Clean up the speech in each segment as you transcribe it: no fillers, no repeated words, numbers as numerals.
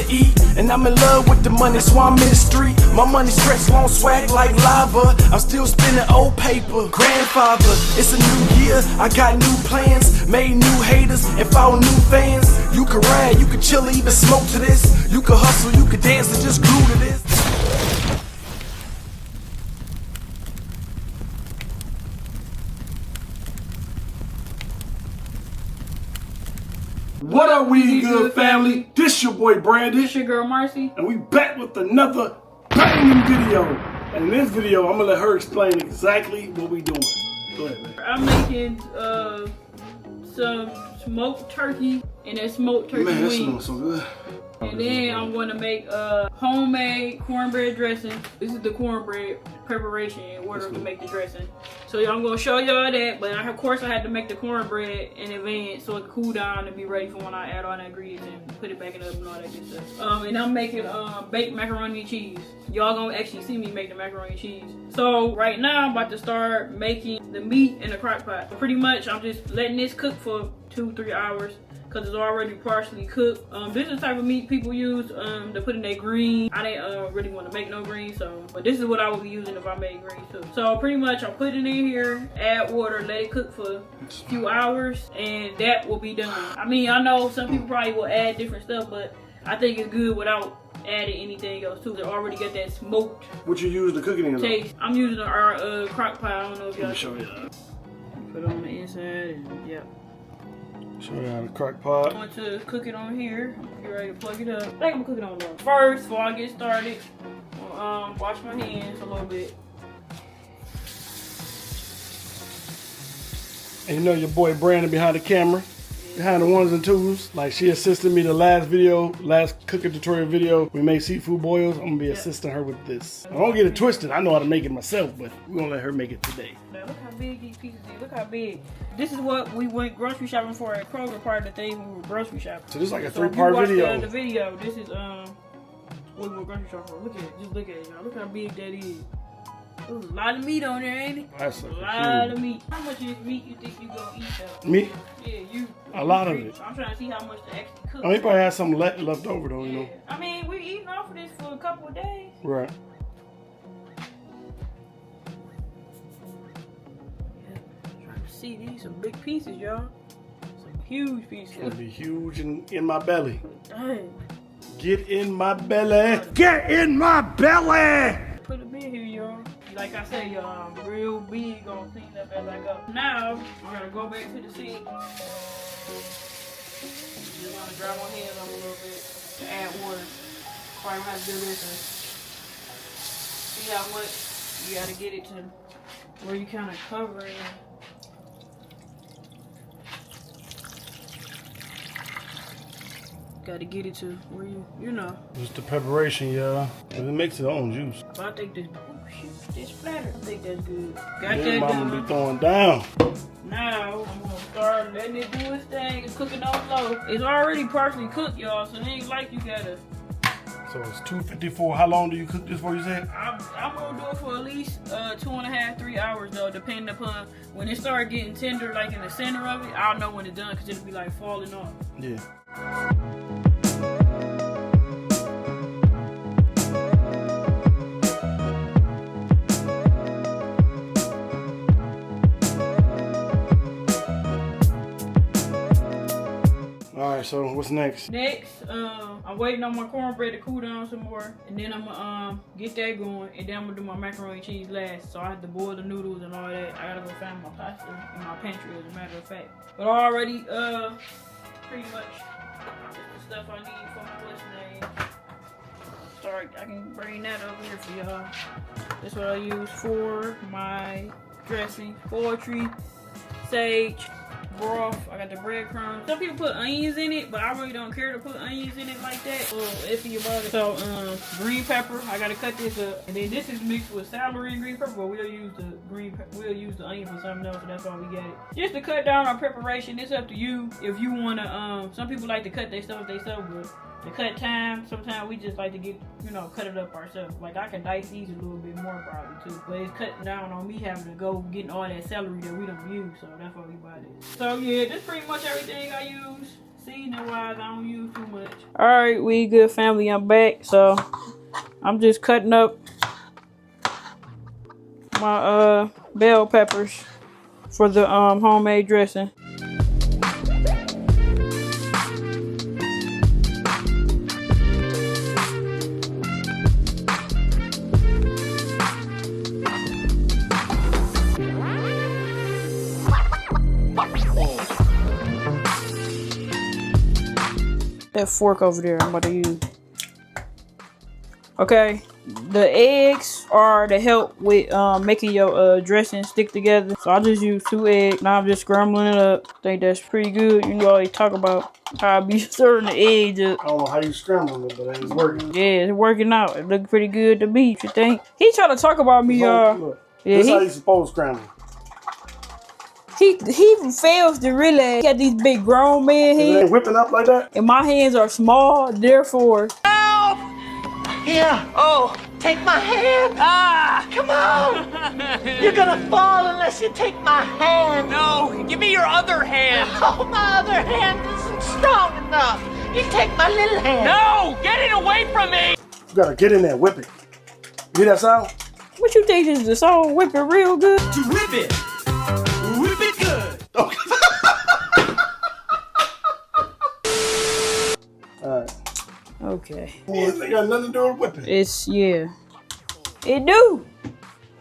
eat, and I'm in love with the money, so I'm in the street. My money stretched long, swag like lava. I'm still spinning old paper. Grandfather, it's a new year, I got new plans, made new haters and found new fans. You can ride, you can chill, even smoke to this. You can hustle, you can dance, and just glue to this. What up, we good family? This your boy Brandon. This your girl Marcy. And we back with another banging video. And in this video, I'm gonna let her explain exactly what we doing. Go ahead, man. I'm making some smoked turkey and that smoked turkey man, that wings. smells so good. And then I'm gonna make homemade cornbread dressing. This is the cornbread preparation in order to make the dressing. So I'm gonna show y'all that, but of course I had to make the cornbread in advance so it could cool down and be ready for when I add all the ingredients and put it back in the oven and all that good stuff. And I'm making baked macaroni and cheese. Y'all gonna actually see me make the macaroni and cheese. So right now I'm about to start making the meat in the crock pot. Pretty much I'm just letting this cook for 2-3 hours, because it's already partially cooked. This is the type of meat people use to put in their greens. I didn't really want to make no greens, but this is what I would be using if I made greens too. So pretty much I'm putting it in here, add water, let it cook for a few hours, and that will be done. I mean, I know some people probably will add different stuff, but I think it's good without adding anything else too. They already got that smoked What you use to cook it in? taste. I'm using our crock pot. I don't know if y'all show you. Put it on the inside and yeah. Show you how to crock pot. I'm going to cook it on here. Get ready to plug it up. I think I'm gonna cook it on there. First, before I get started, I'll wash my hands a little bit. And you know your boy Brandon behind the camera, behind the ones and twos. Like, she assisted me the last cooking tutorial video. We made seafood boils. I'm gonna be assisting her with this. I don't get it twisted. I know how to make it myself, but we're gonna let her make it today. Now look how big these pieces is. Look how big. This is what we went grocery shopping for at Kroger, part of the thing we were grocery shopping. So this is like a 3-part video. The video. This is what we were grocery shopping for. Look at it. Just look at it, y'all. Look how big that is. There's a lot of meat on there, ain't it? That's a lot of meat. How much of this meat you think you gonna eat though? Me? Yeah, you. A lot of it. I'm trying to see how much to actually cook. I mean, he probably has some left over though, you know. I mean, we eating off of this for a couple of days. Right. Trying to see these some big pieces, y'all. Some huge pieces. It's gonna be huge in my belly. Dang. Get in my belly. Get in my belly. Put them in here, y'all. Like I said, y'all, I'm real big on cleaning up as I go. Now, I'm gonna go back to the sink. Just wanna dry my hands on a little bit to add water. Probably have to do this and see how much you gotta get it to where you kind of cover it. Gotta get it to where you know. Just the preparation, y'all. It makes its own juice. But I think this, oh shit, this splatter. I think that's good. Got Yeah, that mama done. be throwing down. Now, I'm gonna start letting it do its thing. It's cooking on low. It's already partially cooked, y'all, so it ain't like you gotta. So it's 254. How long do you cook this for, you said? I'm gonna do it for at least 2.5-3 hours though, depending upon when it start getting tender, like in the center of it. I'll know when it's done because it'll be like falling off. Yeah. Alright, so what's next? Next, I'm waiting on my cornbread to cool down some more, and then I'm gonna get that going, and then I'm gonna do my macaroni and cheese last. So I have to boil the noodles and all that. I gotta go find my pasta in my pantry, as a matter of fact. But already, pretty much the stuff I need for my what's name. Start, I can bring that over here for y'all. That's what I use for my dressing: poultry, sage, broth. I got the breadcrumbs. Some people put onions in it, but I really don't care to put onions in it like that. A little iffy about it. So green pepper, I gotta cut this up, and then this is mixed with celery and green pepper. But we'll use the we'll use the onion for something else. So that's why we got it. Just to cut down on preparation. It's up to you if you wanna. Some people like to cut their stuff themselves, but to cut time, sometimes we just like to get, cut it up ourselves. Like I can dice these a little bit more probably too, but it's cutting down on me having to go getting all that celery that we don't use, so that's why we buy this. So yeah, that's pretty much everything I use Seasoning wise, I don't use too much. Alright, we good family. I'm back. So I'm just cutting up my bell peppers for the homemade dressing. That fork over there I'm about to use. Okay, the eggs are to help with making your dressing stick together. So I just use 2 eggs. Now I'm just scrambling it up. Think that's pretty good. You know, always talk about how I be stirring the eggs up. I don't know how you scrambling it, but it's working. Yeah, it's working out. It look pretty good to me. What you think? He trying to talk about me, y'all. Yeah, this how you supposed to scramble. He fails to really get these big grown man hands. It ain't whipping up like that. And my hands are small, therefore. Help! Here. Oh, take my hand. Ah, come on. You're gonna fall unless you take my hand. No, give me your other hand. Oh, my other hand isn't strong enough. You take my little hand. No, get it away from me. You gotta get in there, whip it. You hear that sound? What you think is the song? Whip it real good? To whip it good. Alright. Okay. It got nothing to do with whipping. It's, yeah. It do.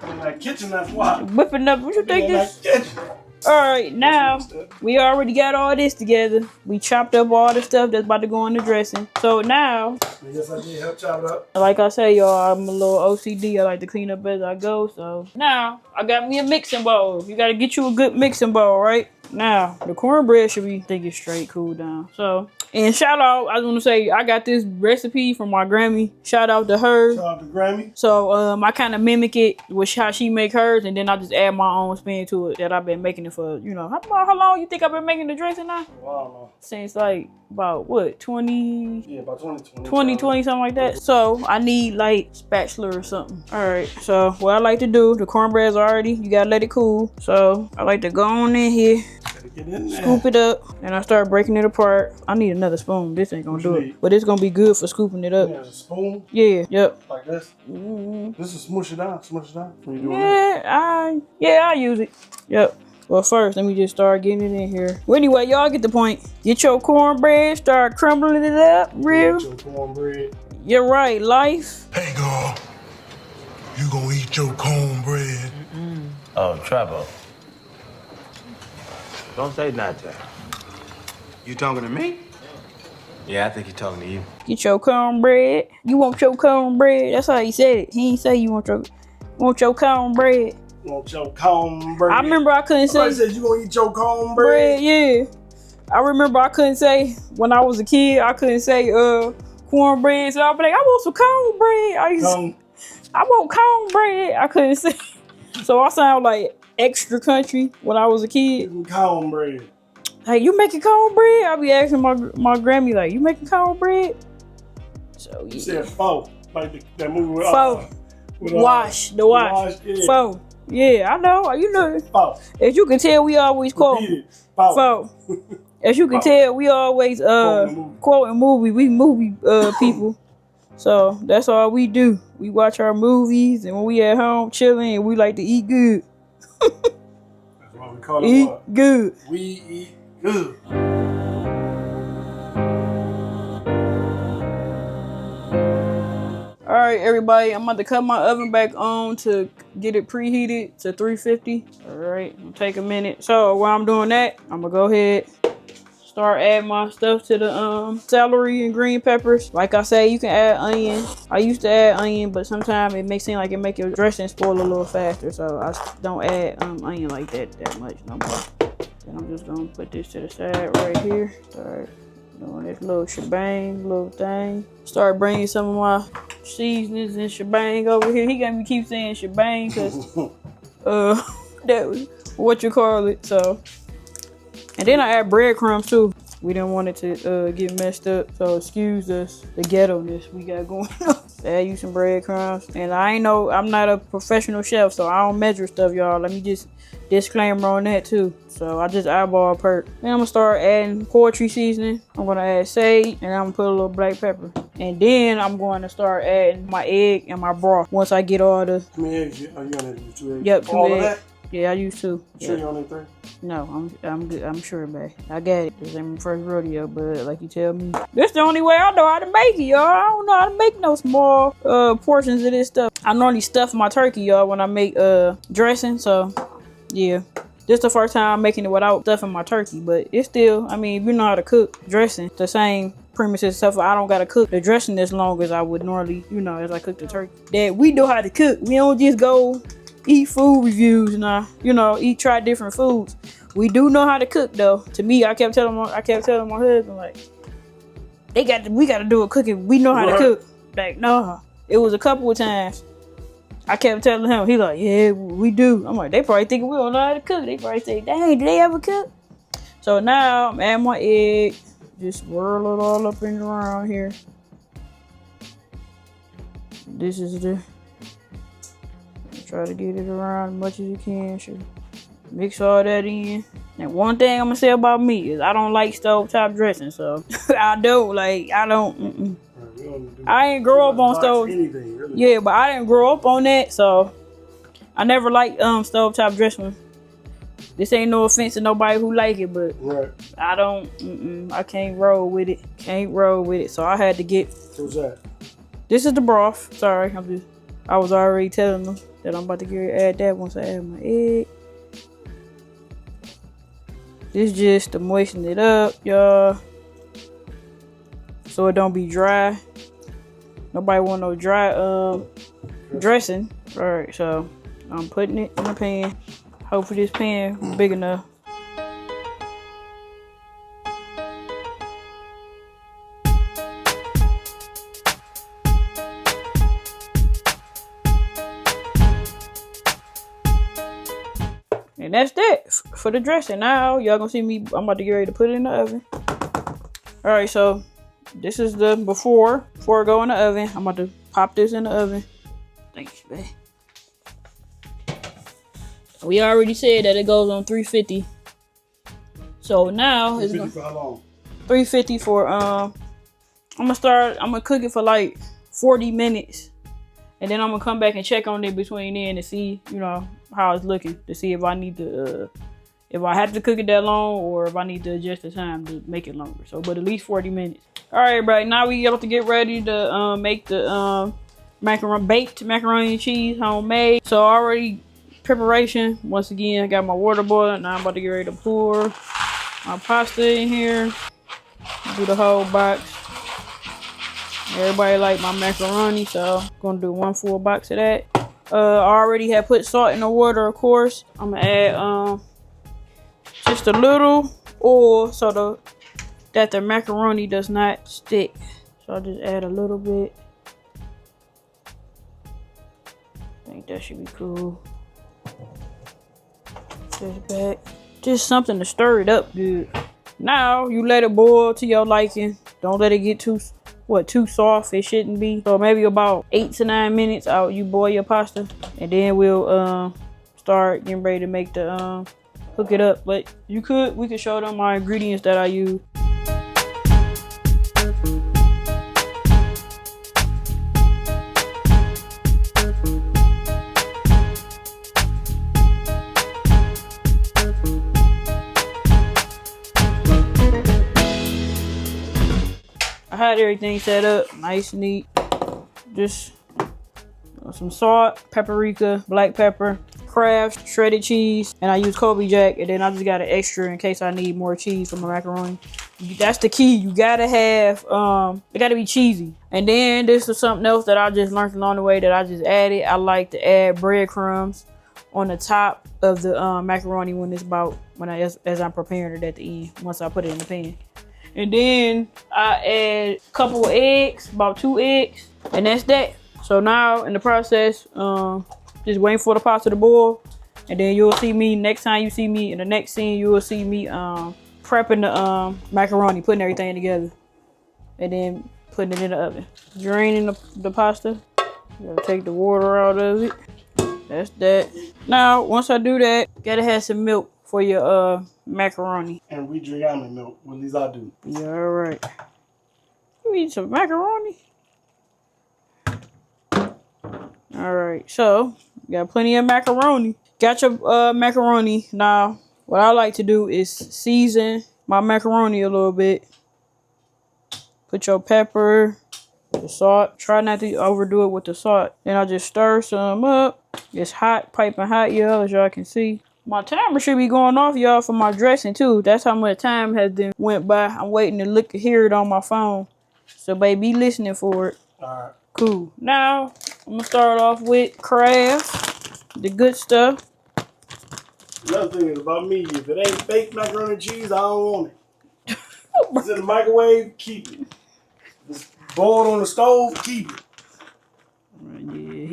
In that kitchen, that's why. Whipping up. What you think In this? that kitchen. Alright, now we already got all this together. We chopped up all the stuff that's about to go in the dressing. So now, Yes, I did help chop it up. like I say, y'all, I'm a little OCD. I like to clean up as I go. So now I got me a mixing bowl. You gotta get you a good mixing bowl, right? Now the cornbread should be thinking straight, cool down. So, and shout out, I was gonna say I got this recipe from my Grammy. Shout out to her. Shout out to Grammy. So I kind of mimic it with how she make hers, and then I just add my own spin to it that I've been making it for, you know, how long you think I've been making the dressing now? Well, I don't know. Since like about what, 20? Yeah, about 20. 20, something like that. So I need like spatula or something. All right, so what I like to do, the cornbread's already, you gotta let it cool. So I like to go on in here, Get in there. scoop it up, and I start breaking it apart. I need another spoon. This ain't gonna do it, but it's gonna be good for scooping it up. Yeah, a spoon. Yeah, yep. Like this. This is smush it down. Smush it down. What you doing Yeah, I use it. Yep. Well, first, let me just start getting it in here. Well, anyway, y'all get the point. Get your cornbread, start crumbling it up, real. Get your cornbread. You're right, life. Hey, girl, you gonna eat your cornbread? Oh, Trevor. Don't say nothing. You talking to me? Yeah, I think he's talking to you. Get your cornbread. You want your cornbread? That's how he said it. He ain't say you want your cornbread. Want your cornbread. I remember I couldn't say. Somebody said you gonna eat your cornbread. Bread, yeah. I remember I couldn't say when I was a kid. I couldn't say cornbread. So I'd be like, I want some cornbread. I want cornbread. I couldn't say. So I sound like extra country when I was a kid. Cornbread. Like, you making cornbread? I'll be asking my Grammy, like, you making cornbread? So, yeah. You said pho. Like that movie with Pho. Wash. The wash. Yeah. Pho. Yeah, I know. You know. Pho. As you can tell, we always quote. Pho. As you can tell, we always quoting movie. We movie people. So that's all we do. We watch our movies, and when we at home chilling, and we like to eat good. That's what we call it. Eat what? good. We eat good. All right, everybody. I'm about to cut my oven back on to get it preheated to 350. All right, it'll take a minute. So while I'm doing that, I'm gonna go ahead. Start adding my stuff to the celery and green peppers. Like I say, you can add onion. I used to add onion, but sometimes it may seem like it make your dressing spoil a little faster. So I don't add onion like that much no more. And I'm just gonna put this to the side right here. Start doing this little shebang, little thing. Start bringing some of my seasonings and shebang over here. He got me keep saying shebang because that was what you call it. So. And then I add breadcrumbs too. We didn't want it to get messed up, so excuse us, the ghetto-ness we got going on. Add you some breadcrumbs. And I'm not a professional chef, so I don't measure stuff, y'all. Let me just disclaimer on that too. So I just eyeball perk. Then I'm gonna start adding poultry seasoning. I'm gonna add sage and I'm gonna put a little black pepper. And then I'm going to start adding my egg and my broth once I get all the. How many eggs? Are you gonna use 2 eggs? Yep, 2 all eggs. Of that? Yeah, I used to. Sure you only 3? No, I'm good. I'm sure, man. I got it. This ain't my first rodeo, but like you tell me, this the only way I know how to make it, y'all. I don't know how to make no small portions of this stuff. I normally stuff my turkey, y'all, when I make dressing. So yeah, this the first time I'm making it without stuffing my turkey. But it's still, I mean, if you know how to cook dressing, the same premises and stuff. I don't gotta cook the dressing as long as I would normally, you know, as I cook the turkey. That we know how to cook. We don't just go eat food reviews and try different foods. We do know how to cook though. To me, I kept telling my husband like, we gotta do a cooking. We know how to cook. Like, no, it was a couple of times. I kept telling him. He like, yeah, we do. I'm like, they probably thinking we don't know how to cook. They probably say, dang, do they ever cook? So now I'm adding my egg. Just swirl it all up and around here. This is the. Try to get it around as much as you can. Sure. Mix all that in. And one thing I'm gonna say about me is I don't like stovetop dressing. So I don't. I ain't grow up on stove. Anything, really. Yeah, but I didn't grow up on that, so I never liked stovetop dressing. This ain't no offense to nobody who like it, but right. I don't. I can't roll with it. So I had to get. What's that? This is the broth. Sorry, I was already telling them that I'm about to get ready to add that once I add my egg. This just to moisten it up, y'all, so it don't be dry. Nobody want no dry dressing. All right, so I'm putting it in the pan. Hopefully this pan is big enough. And that's that for the dressing. Now y'all gonna see me. I'm about to get ready to put it in the oven. All right, so this is the before it go in the oven. I'm about to pop this in the oven. Thanks, babe. We already said that it goes on 350. So now it's 350 for how long? 350 for I'm gonna cook it for like 40 minutes. And then I'm gonna come back and check on it between then to see, how it's looking, to see if I need to, if I have to cook it that long or if I need to adjust the time to make it longer. So, but at least 40 minutes. All right, everybody. Now we got to get ready to make the baked macaroni and cheese homemade. So already preparation. Once again, I got my water boiling. Now I'm about to get ready to pour my pasta in here. Do the whole box. Everybody like my macaroni, so I'm gonna do 1 full box of that. I already had put salt in the water, of course. I'm gonna add just a little oil so that the macaroni does not stick. So I'll just add a little bit. I think that should be cool. Just back. Just something to stir it up good. Now you let it boil to your liking. Don't let it get too soft. It shouldn't be. So maybe about 8 to 9 minutes out you boil your pasta, and then we'll start getting ready to make the hook it up. But we could show them my ingredients that I use. I had everything set up, nice and neat. Just some salt, paprika, black pepper, Kraft shredded cheese, and I use Kobe Jack, and then I just got an extra in case I need more cheese for my macaroni. That's the key. You gotta have, it gotta be cheesy. And then this is something else that I just learned along the way that I just added. I like to add breadcrumbs on the top of the macaroni as I'm preparing it at the end, once I put it in the pan. And then I add a couple of eggs, about 2 eggs, and that's that. So now in the process, just waiting for the pasta to boil, and then you'll see me, next time you see me in the next scene, you will see me prepping the macaroni, putting everything together, and then putting it in the oven. Draining the pasta. You gotta take the water out of it. That's that. Now, once I do that, gotta have some milk for your macaroni. And we drink almond milk. Well, at least I do. Yeah, alright. You eat some macaroni? Alright, so got plenty of macaroni. Got your macaroni. Now, what I like to do is season my macaroni a little bit. Put your pepper, the salt. Try not to overdo it with the salt. Then I just stir some up. It's hot, piping hot, y'all, as y'all can see. My timer should be going off, y'all, for my dressing too. That's how much time has been went by. I'm waiting to hear it on my phone. So, baby, be listening for it. Alright. Cool. Now, I'm gonna start off with Kraft, the good stuff. Another thing is about me, if it ain't baked macaroni and cheese, I don't want it. It's in the microwave, keep it. It's boiled on the stove, keep it.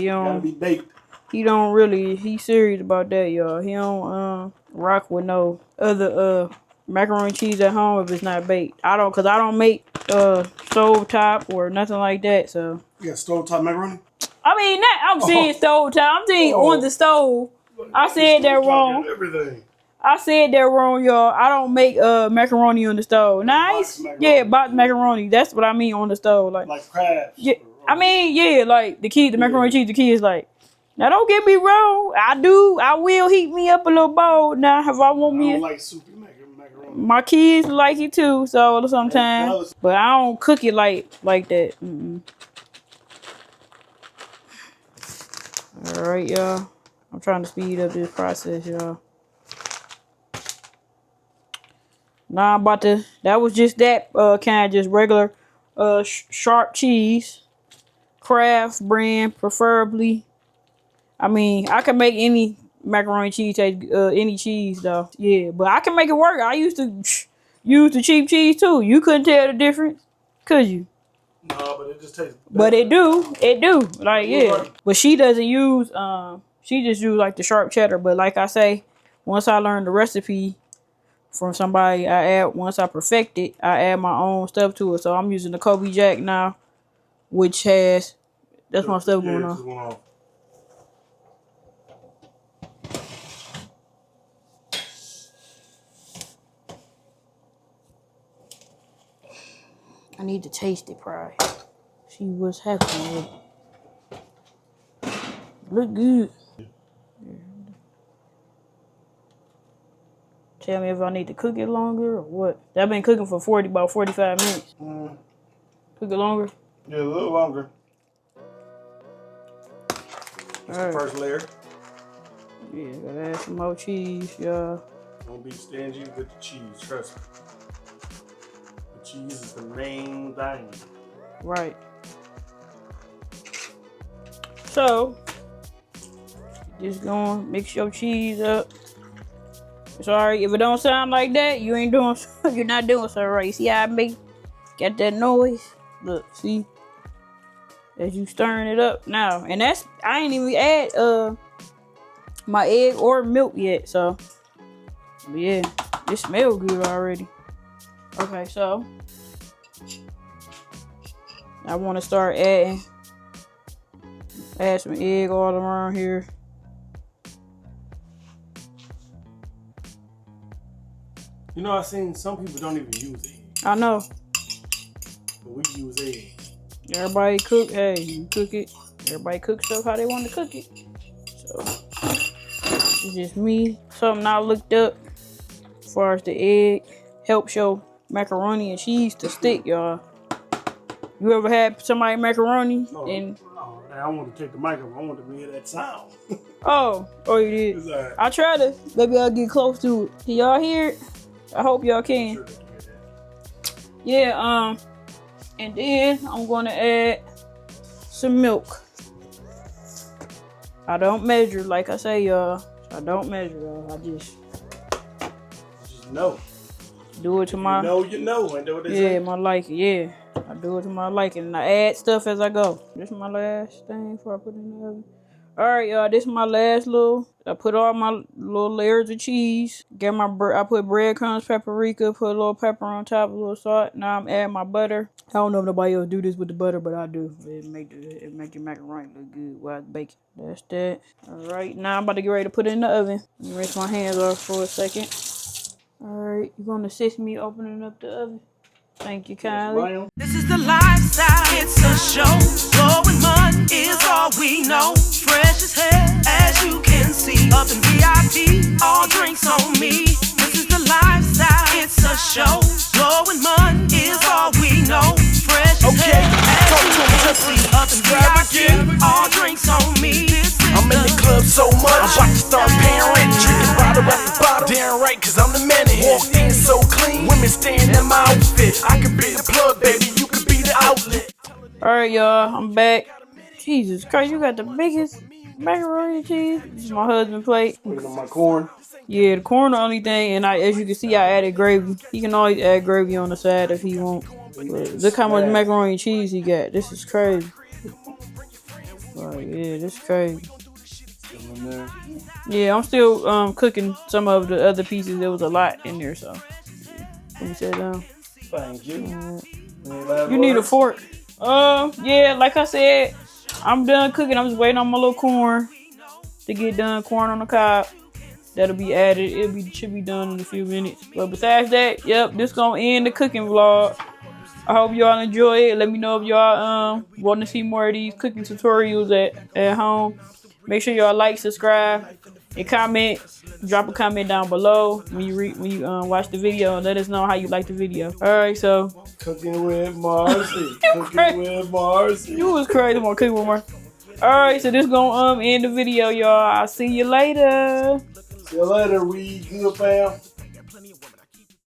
Yeah, Gotta be baked. He's serious about that, y'all. He don't rock with no other macaroni and cheese at home if it's not baked. I don't make stove top or nothing like that, so. You got stovetop macaroni? I mean, I'm saying stove top. I'm saying on the stove. I said that wrong. Everything. I said that wrong, y'all. I don't make macaroni on the stove. Nice? Yeah, box macaroni. That's what I mean on the stove. Like crabs. Yeah. I mean, yeah, like the macaroni and cheese, the kids like. Now don't get me wrong. I will heat me up a little bowl. Now if I want me. I don't like soupy macaroni. My kids like it too, so sometimes. But I don't cook it like that. Alright, y'all. I'm trying to speed up this process, y'all. Now I'm about to, that was just that kind of just regular sharp cheese. Kraft brand, preferably. I mean, I can make any macaroni cheese taste, any cheese though. Yeah, but I can make it work. I used to use the cheap cheese too. You couldn't tell the difference, could you? No, but it just tastes better. But it do. Like, yeah. But she doesn't use, she just use like the sharp cheddar. But like I say, once I learned the recipe from somebody, once I perfect it, I add my own stuff to it. So I'm using the Kobe Jack now, which has, that's my stuff going on. I need to taste it, probably. See what's happening with it. Look good. Tell me if I need to cook it longer or what. I've been cooking for about 45 minutes. Cook it longer? Yeah, a little longer. That's the first layer. Yeah, gotta add some more cheese, y'all. Don't be stingy with the cheese, trust me. The cheese is the main thing. Right. So, just gonna mix your cheese up. Sorry, if it don't sound like that, you're not doing so right. See how I make, got that noise? Look, see? As you stirring it up now. And I ain't even add my egg or milk yet, so. Yeah, it smells good already. Okay, so. I want to start add some egg all around here. You know, I've seen some people don't even use egg. I know. But we use egg. Everybody cook, hey, you cook it. Everybody cook stuff how they want to cook it. So, it's just me. Something I looked up as far as the egg helps your macaroni and cheese to stick, y'all. You ever had somebody macaroni and... Oh, I want to take the microphone. I want to hear that sound. Oh, you did? Right. I try to. Maybe I'll get close to it. Can y'all hear it? I hope y'all can. Sure. Yeah, and then I'm gonna add some milk. I don't measure, like I say, y'all. I don't measure, y'all. I just know. Do it to my. You know. I know what they say. Yeah, my liking. Yeah, I do it to my liking, and I add stuff as I go. This is my last thing before I put it in the oven. Alright, y'all, this is my last little. I put all my little layers of cheese. Get my I put breadcrumbs, paprika, put a little pepper on top, a little salt. Now I'm adding my butter. I don't know if nobody else do this with the butter, but I do. It make your macaroni look good while it's baking. That's that. Alright, now I'm about to get ready to put it in the oven. Let me rinse my hands off for a second. Alright, you're gonna assist me opening up the oven. Thank you kindly. This is the lifestyle, it's a show. Blowing money is all we know. Fresh as hell, as you can see. Up in VIP, all drinks on me. This is the lifestyle, it's a show. Blowing money is all we know. Fresh as hell, as you can see. Up in VIP, all drinks on me. I'm in the club so much, I'm about to start paying rent. Drinking bottle after bottle, damn right, cause I'm the man in here. Walked in so clean, women staring at my outfit. I could be the plug, baby, you could be the outlet. Alright, y'all, I'm back. Jesus Christ, you got the biggest macaroni and cheese. This is my husband's plate. Looking at my corn. Yeah, the corn the only thing, and as you can see, I added gravy. He can always add gravy on the side if he wants. Look how much macaroni and cheese he got. This is crazy. Oh yeah, this is crazy. Yeah, I'm still cooking some of the other pieces. There was a lot in there, so let me sit down. Thank you. You need a fork. Yeah, like I said, I'm done cooking. I'm just waiting on my little corn to get done. Corn on the cob. That'll be added. Should be done in a few minutes. But besides that, yep, this gonna end the cooking vlog. I hope y'all enjoy it. Let me know if y'all want to see more of these cooking tutorials at home. Make sure y'all like, subscribe, and comment. Drop a comment down below when you watch the video and let us know how you like the video. Alright, so Cooking with Marcy. Cooking with Marcy. you was crazy. I'm gonna cook with more. Alright, so this gonna end the video, y'all. I'll see you later. See you later, we good fam.